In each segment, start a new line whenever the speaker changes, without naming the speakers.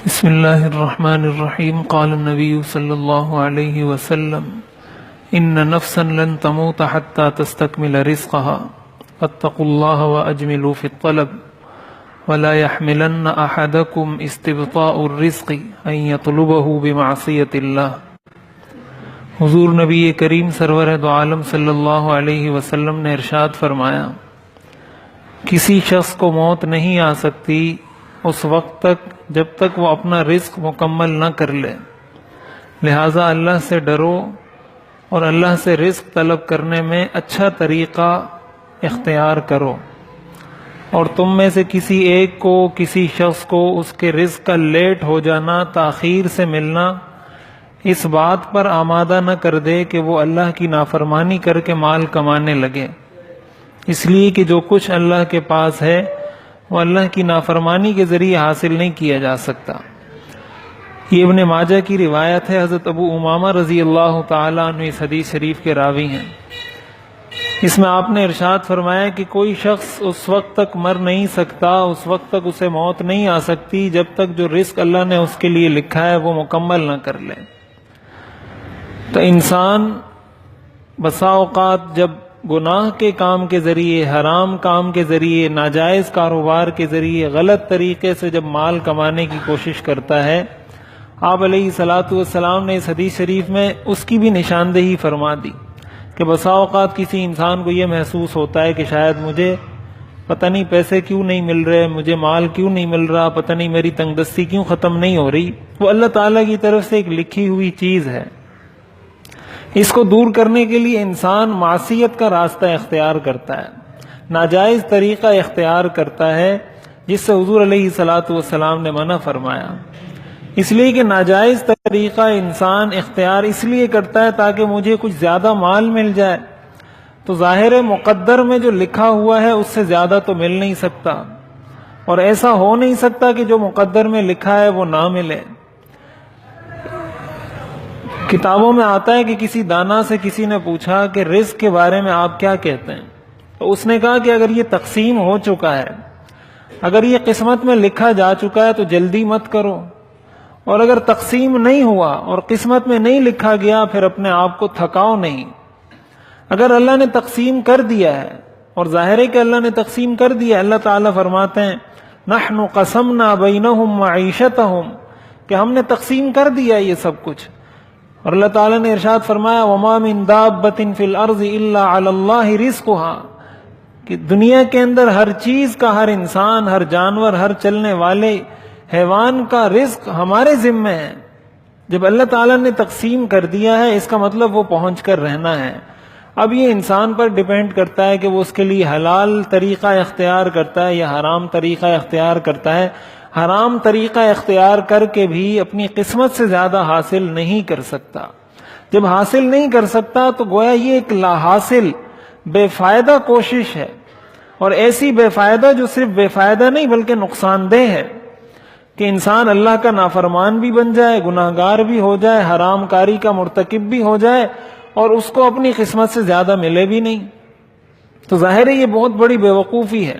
بسم اللہ الرحمن الرحیم قال النبی صلی اللہ علیہ وسلم ان نفسا لن تموت حتى تستكمل رزقها فاتقوا الله واجملوا في الطلب ولا يحملن احدكم استبطاء الرزق ان يطلبه بمعصیۃ اللہ۔ حضور نبی کریم سرور دو عالم صلی اللہ علیہ وسلم نے ارشاد فرمایا، کسی شخص کو موت نہیں آ سکتی اس وقت تک جب تک وہ اپنا رزق مکمل نہ کر لے، لہٰذا اللہ سے ڈرو اور اللہ سے رزق طلب کرنے میں اچھا طریقہ اختیار کرو، اور تم میں سے کسی ایک کو، کسی شخص کو اس کے رزق کا لیٹ ہو جانا، تاخیر سے ملنا اس بات پر آمادہ نہ کر دے کہ وہ اللہ کی نافرمانی کر کے مال کمانے لگے، اس لیے کہ جو کچھ اللہ کے پاس ہے وہ اللہ کی نافرمانی کے ذریعے حاصل نہیں کیا جا سکتا۔ یہ ابن ماجہ کی روایت ہے، حضرت ابو امامہ رضی اللہ تعالیٰ عنہ اس حدیث شریف کے راوی ہیں۔ اس میں آپ نے ارشاد فرمایا کہ کوئی شخص اس وقت تک مر نہیں سکتا، اس وقت تک اسے موت نہیں آ سکتی جب تک جو رزق اللہ نے اس کے لیے لکھا ہے وہ مکمل نہ کر لے۔ تو انسان بسا اوقات جب گناہ کے کام کے ذریعے، حرام کام کے ذریعے، ناجائز کاروبار کے ذریعے، غلط طریقے سے جب مال کمانے کی کوشش کرتا ہے، آپ علیہ الصلاۃ والسلام نے اس حدیث شریف میں اس کی بھی نشاندہی فرما دی کہ بسا اوقات کسی انسان کو یہ محسوس ہوتا ہے کہ شاید مجھے پتہ نہیں پیسے کیوں نہیں مل رہے، مجھے مال کیوں نہیں مل رہا، پتہ نہیں میری تنگ دستی کیوں ختم نہیں ہو رہی۔ وہ اللہ تعالیٰ کی طرف سے ایک لکھی ہوئی چیز ہے۔ اس کو دور کرنے کے لیے انسان معصیت کا راستہ اختیار کرتا ہے، ناجائز طریقہ اختیار کرتا ہے، جس سے حضور علیہ الصلاۃ والسلام نے منع فرمایا۔ اس لیے کہ ناجائز طریقہ انسان اختیار اس لیے کرتا ہے تاکہ مجھے کچھ زیادہ مال مل جائے، تو ظاہر مقدر میں جو لکھا ہوا ہے اس سے زیادہ تو مل نہیں سکتا، اور ایسا ہو نہیں سکتا کہ جو مقدر میں لکھا ہے وہ نہ ملے۔ کتابوں میں آتا ہے کہ کسی دانا سے کسی نے پوچھا کہ رزق کے بارے میں آپ کیا کہتے ہیں، تو اس نے کہا کہ اگر یہ تقسیم ہو چکا ہے، اگر یہ قسمت میں لکھا جا چکا ہے تو جلدی مت کرو، اور اگر تقسیم نہیں ہوا اور قسمت میں نہیں لکھا گیا پھر اپنے آپ کو تھکاؤ نہیں۔ اگر اللہ نے تقسیم کر دیا ہے، اور ظاہر ہے کہ اللہ نے تقسیم کر دیا، اللہ تعالیٰ فرماتے ہیں نحن قسمنا بینہم معیشتہم، کہ ہم نے تقسیم کر دیا یہ سب کچھ۔ اور اللہ تعالیٰ نے ارشاد فرمایا وَمَا مِن دَابَّةٍ فِي الْأَرْضِ إِلَّا عَلَى اللَّهِ رِزْقُهَا، کہ دنیا کے اندر ہر چیز کا، ہر انسان، ہر جانور، ہر چلنے والے حیوان کا رزق ہمارے ذمہ ہے۔ جب اللہ تعالیٰ نے تقسیم کر دیا ہے اس کا مطلب وہ پہنچ کر رہنا ہے۔ اب یہ انسان پر ڈیپینڈ کرتا ہے کہ وہ اس کے لیے حلال طریقہ اختیار کرتا ہے یا حرام طریقہ اختیار کرتا ہے۔ حرام طریقہ اختیار کر کے بھی اپنی قسمت سے زیادہ حاصل نہیں کر سکتا۔ جب حاصل نہیں کر سکتا تو گویا یہ ایک لا حاصل بے فائدہ کوشش ہے، اور ایسی بے فائدہ جو صرف بے فائدہ نہیں بلکہ نقصان دہ ہے، کہ انسان اللہ کا نافرمان بھی بن جائے، گناہگار بھی ہو جائے، حرام کاری کا مرتکب بھی ہو جائے، اور اس کو اپنی قسمت سے زیادہ ملے بھی نہیں۔ تو ظاہر ہے یہ بہت بڑی بے وقوفی ہے۔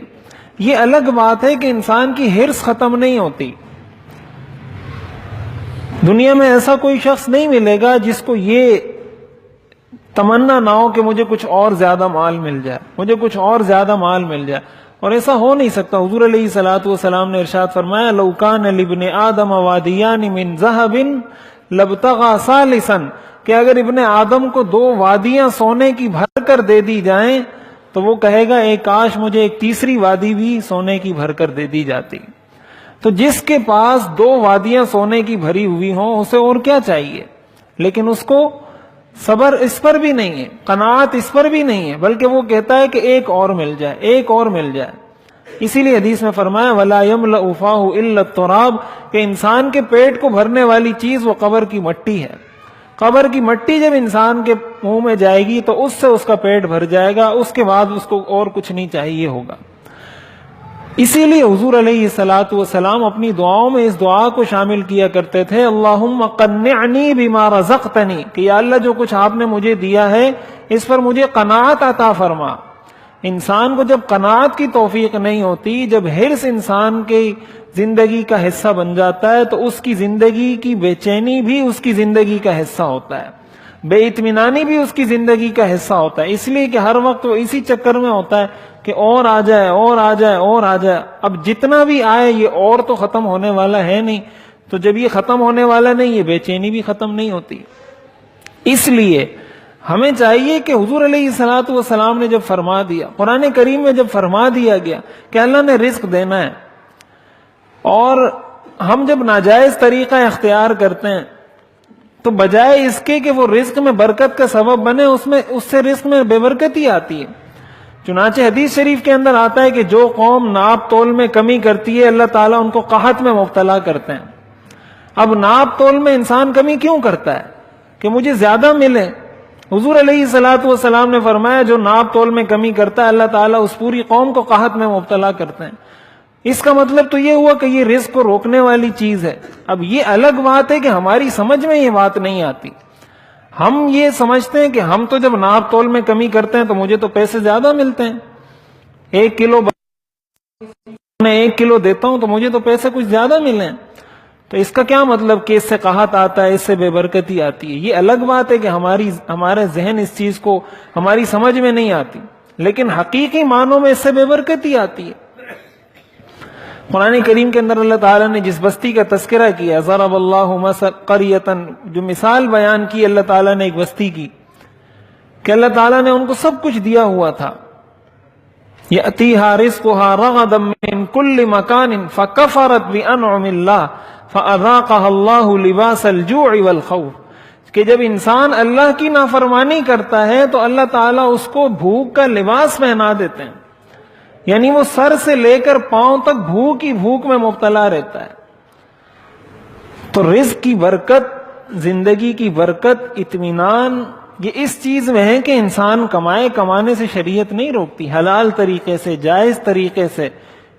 یہ الگ بات ہے کہ انسان کی حرص ختم نہیں ہوتی۔ دنیا میں ایسا کوئی شخص نہیں ملے گا جس کو یہ تمنا نہ ہو کہ مجھے کچھ اور زیادہ مال مل جائے، مجھے کچھ اور زیادہ مال مل جائے، اور ایسا ہو نہیں سکتا۔ حضور علیہ الصلاۃ والسلام نے ارشاد فرمایا لو کان لابن آدم وادیان من ذهب لابتغى ثالثا، کہ اگر ابن آدم کو 2 وادیاں سونے کی بھر کر دے دی جائیں تو وہ کہے گا ایک کاش مجھے ایک تیسری وادی بھی سونے کی بھر کر دے دی جاتی۔ تو جس کے پاس 2 وادیاں سونے کی بھری ہوئی ہوں اسے اور کیا چاہیے، لیکن اس کو صبر اس پر بھی نہیں ہے، قناعت اس پر بھی نہیں ہے، بلکہ وہ کہتا ہے کہ ایک اور مل جائے، ایک اور مل جائے۔ اسی لیے حدیث میں فرمایا وَلَا يَمْلَأُ فَاهُ إِلَّا التُّرَابُ، کہ انسان کے پیٹ کو بھرنے والی چیز وہ قبر کی مٹی ہے۔ قبر کی مٹی جب انسان کے منہ میں جائے گی تو اس سے اس کا پیٹ بھر جائے گا، اس کے بعد اس کو اور کچھ نہیں چاہیے ہوگا۔ اسی لیے حضور علیہ الصلاۃ والسلام اپنی دعاؤں میں اس دعا کو شامل کیا کرتے تھے اللہم قنعنی بما رزقتنی، کہ یا اللہ جو کچھ آپ نے مجھے دیا ہے اس پر مجھے قناعت عطا فرما۔ انسان کو جب قناعت کی توفیق نہیں ہوتی، جب حرص انسان کی زندگی کا حصہ بن جاتا ہے، تو اس کی زندگی کی بے چینی بھی اس کی زندگی کا حصہ ہوتا ہے، بے اطمینانی بھی اس کی زندگی کا حصہ ہوتا ہے، اس لیے کہ ہر وقت وہ اسی چکر میں ہوتا ہے کہ اور آ جائے اور آ جائے اور آ جائے۔ اب جتنا بھی آئے یہ اور تو ختم ہونے والا ہے نہیں، تو جب یہ ختم ہونے والا نہیں، یہ بے چینی بھی ختم نہیں ہوتی۔ اس لیے ہمیں چاہیے کہ حضور علیہ الصلوۃ والسلام نے جب فرما دیا، قرآن کریم میں جب فرما دیا گیا کہ اللہ نے رزق دینا ہے، اور ہم جب ناجائز طریقہ اختیار کرتے ہیں تو بجائے اس کے کہ وہ رزق میں برکت کا سبب بنے، اس سے رزق میں بے برکتی آتی ہے۔ چنانچہ حدیث شریف کے اندر آتا ہے کہ جو قوم ناپ تول میں کمی کرتی ہے، اللہ تعالیٰ ان کو قحط میں مبتلا کرتے ہیں۔ اب ناپ تول میں انسان کمی کیوں کرتا ہے؟ کہ مجھے زیادہ ملے۔ حضور علیہ الصلوۃ والسلام نے فرمایا جو ناپ تول میں کمی کرتا ہے، اللہ تعالیٰ اس پوری قوم کو قحط میں مبتلا کرتے ہیں۔ اس کا مطلب تو یہ ہوا کہ یہ رزق کو روکنے والی چیز ہے۔ اب یہ الگ بات ہے کہ ہماری سمجھ میں یہ بات نہیں آتی، ہم یہ سمجھتے ہیں کہ ہم تو جب ناپ تول میں کمی کرتے ہیں تو مجھے تو پیسے زیادہ ملتے ہیں، 1 کلو میں 1 کلو دیتا ہوں تو مجھے تو پیسے کچھ زیادہ ملے ہیں، تو اس کا کیا مطلب کہ اس سے قحط آتا ہے، اس سے بے برکتی آتی ہے؟ یہ الگ بات ہے کہ ہمارے ذہن اس چیز کو ہماری سمجھ میں نہیں آتی، لیکن حقیقی معنوں میں اس سے بے برکتی آتی ہے۔ قرآن کریم کے اندر اللہ تعالیٰ نے جس بستی کا تذکرہ کیا، ضرب اللہ قریۃ، جو مثال بیان کی اللہ تعالیٰ نے ایک بستی کی کہ اللہ تعالیٰ نے ان کو سب کچھ دیا ہوا تھا، یأتیہا رزقہا رغدا من کل مکان فکفرت بانعم اللہ فاذاقہا اللہ لباس الجوع والخوف، کہ جب انسان اللہ کی نافرمانی کرتا ہے تو اللہ تعالیٰ اس کو بھوک کا لباس پہنا دیتے ہیں، یعنی وہ سر سے لے کر پاؤں تک بھوک ہی بھوک میں مبتلا رہتا ہے۔ تو رزق کی برکت، زندگی کی برکت، اطمینان، یہ اس چیز میں ہے کہ انسان کمائے، کمانے سے شریعت نہیں روکتی، حلال طریقے سے، جائز طریقے سے،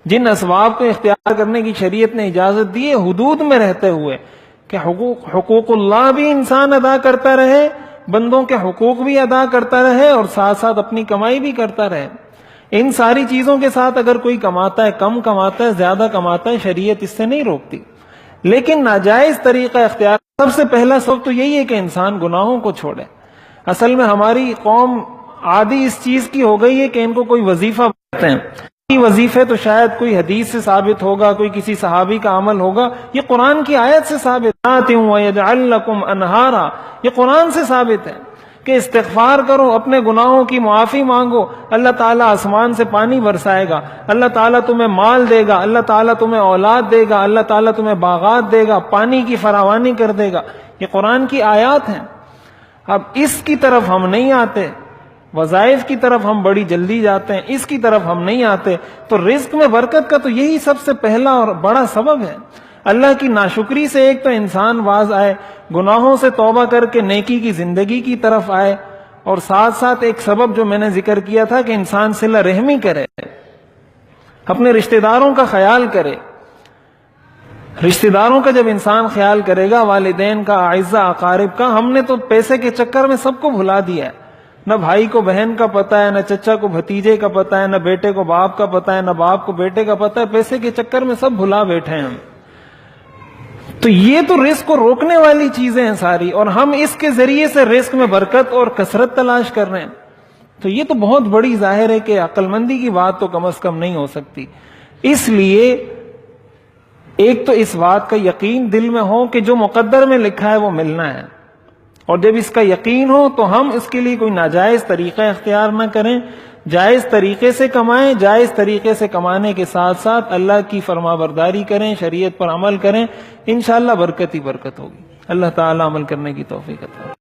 جن اسباب کو اختیار کرنے کی شریعت نے اجازت دی ہے، حدود میں رہتے ہوئے، کہ حقوق اللہ بھی انسان ادا کرتا رہے، بندوں کے حقوق بھی ادا کرتا رہے، اور ساتھ ساتھ اپنی کمائی بھی کرتا رہے۔ ان ساری چیزوں کے ساتھ اگر کوئی کماتا ہے، کم کماتا ہے، زیادہ کماتا ہے، شریعت اس سے نہیں روکتی، لیکن ناجائز طریقہ اختیار، سب سے پہلا سبب تو یہی ہے کہ انسان گناہوں کو چھوڑے۔ اصل میں ہماری قوم عادی اس چیز کی ہو گئی ہے کہ ان کو کوئی وظیفہ بناتے ہیں، یہ وظیفے تو شاید کوئی حدیث سے ثابت ہوگا، کوئی کسی صحابی کا عمل ہوگا، یہ قرآن کی آیت سے ثابت ہے، وَيَجْعَلْ لَكُمْ أَنْهَارًا، یہ قرآن سے ثابت ہے کہ استغفار کرو، اپنے گناہوں کی معافی مانگو، اللہ تعالیٰ آسمان سے پانی برسائے گا، اللہ تعالیٰ تمہیں مال دے گا، اللہ تعالیٰ تمہیں اولاد دے گا، اللہ تعالیٰ تمہیں باغات دے گا، پانی کی فراوانی کر دے گا۔ یہ قرآن کی آیات ہیں۔ اب اس کی طرف ہم نہیں آتے، وظائف کی طرف ہم بڑی جلدی جاتے ہیں، اس کی طرف ہم نہیں آتے۔ تو رزق میں برکت کا تو یہی سب سے پہلا اور بڑا سبب ہے۔ اللہ کی ناشکری سے ایک تو انسان باز آئے، گناہوں سے توبہ کر کے نیکی کی زندگی کی طرف آئے، اور ساتھ ساتھ ایک سبب جو میں نے ذکر کیا تھا کہ انسان صلہ رحمی کرے، اپنے رشتہ داروں کا خیال کرے۔ رشتہ داروں کا جب انسان خیال کرے گا، والدین کا، اعزاء اقارب کا، ہم نے تو پیسے کے چکر میں سب کو بھلا دیا ہے، نہ بھائی کو بہن کا پتہ ہے، نہ چچا کو بھتیجے کا پتہ ہے، نہ بیٹے کو باپ کا پتہ ہے، نہ باپ کو بیٹے کا پتہ ہے، پیسے کے چکر میں سب بھلا بیٹھے ہیں ہم۔ تو یہ تو رزق کو روکنے والی چیزیں ہیں ساری، اور ہم اس کے ذریعے سے رزق میں برکت اور کثرت تلاش کر رہے ہیں۔ تو یہ تو بہت بڑی ظاہر ہے کہ عقل مندی کی بات تو کم از کم نہیں ہو سکتی۔ اس لیے ایک تو اس بات کا یقین دل میں ہو کہ جو مقدر میں لکھا ہے وہ ملنا ہے، اور جب اس کا یقین ہو تو ہم اس کے لیے کوئی ناجائز طریقہ اختیار نہ کریں، جائز طریقے سے کمائیں، جائز طریقے سے کمانے کے ساتھ ساتھ اللہ کی فرما برداری کریں، شریعت پر عمل کریں، انشاءاللہ برکت ہی برکت ہوگی۔ اللہ تعالی عمل کرنے کی توفیق عطا فرمائے۔